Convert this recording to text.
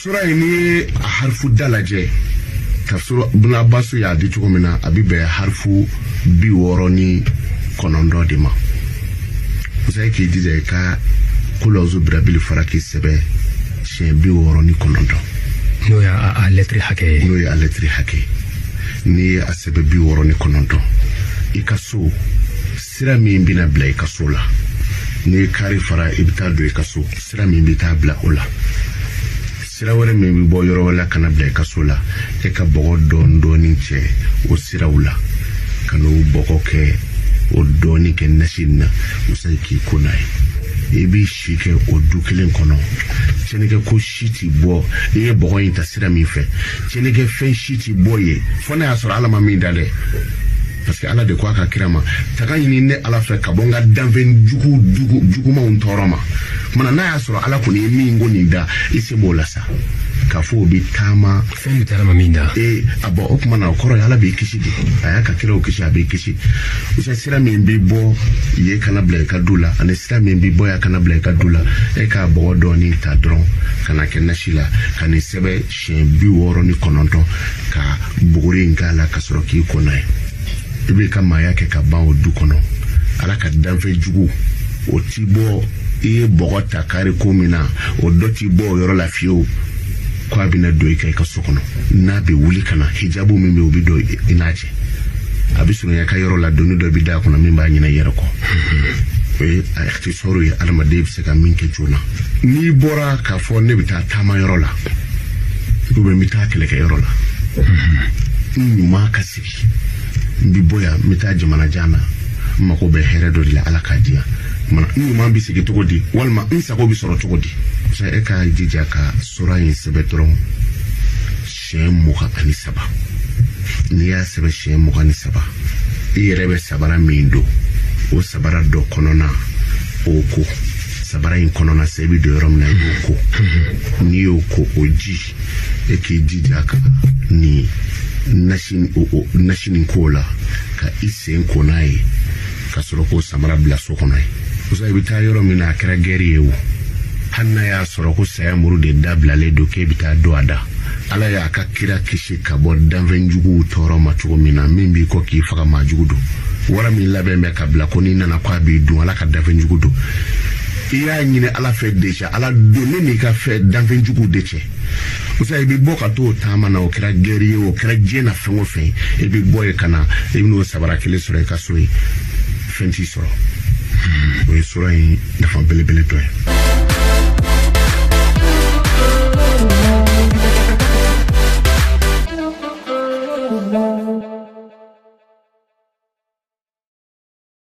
sura ini harfu dalaje tafsir ibn Abbas ya di cokomina abibe harfu bi woroni konondo dima usai ki dije ka kulozu brabil faraki sebe she bi woroni konondo no ya a letri hake ni asebe bi woroni konondo ikaso sira mi bina bla ikaso la ni kari fara ibta do ikaso sira mi bita bla ola sira wore mi bo yoro wala kana bla ikaso la e ka bogo don doni che o sira wala kanu bogo ke o doni ke nashinna usai ki kunai ebi shike o dukelen kono chenike ko shiti bo e bogo inta sira mi fe chenike fe shiti boye fona asura ala ma mi dale parce que ala de quoi ka kirama takani ne ala fe kabonga danven jugu ma untoroma mana na asura ala ko ni mi ngoni da isebola sa kafo bi kama fen tarama minda abo okuma na okoro ala be kishidi aya ka kira okishi abe kishi usa sira mi bi bo ye kana bla ka dula ane sira mi bi bo ya kana bla ka dula e ka bo do ni ta dron kana kenna shila kana sebe shen bi woro ni kononto ka buguri ngala kasoro ki konai ibe kama yake ka bawo du kono ala ka danfe jugu o tibo bogota kare komina o doti bo yoro la fio kwa bina do kai ka sokono na be wuli kana hijabu mi be obi do inaje abisu ya ka yoro la donu do bi da kono mi ba nyina yero ko a ikhtisaru ya alma de bi seka minke juna ni bora ka fo ne bita tama yoro la ko be mita kele ka yoro la ni ma kasibi bi boya mita jamana jana mako be heredo la alakadia mana ni ma bi sigi togodi walma insa ko bi soro togodi sa e ka jija ka sura yin sebetron shemuka anisaba ni ya sebe shemuka anisaba irebe sabara mindo o sabara do konona oko sabara yin konona sebi do rom na oko ni oko oji e ke jija ka ni nashin kola ka isen konai ka soro ko samara bla so konai usa bita yoro mina kra geriyewu hanna ya soro ko saya muru de dabla le do ke bita do ada ala ya ka kira kishi ka bo danven jugu toro ma tugo mina mimbi ko ki faka ma jugudo wara mi labe me ka bla ko ni nana kwa bi du ala ka danven jugudo iya nyine ala fe decha ala do ni ka fe danven jugu deche usa ibi boka to tama na okira geriye okira jena fengo fe ibi boye kana ibi no sabara kile sura ka soyi fenti soro we sura yi dafa bele bele to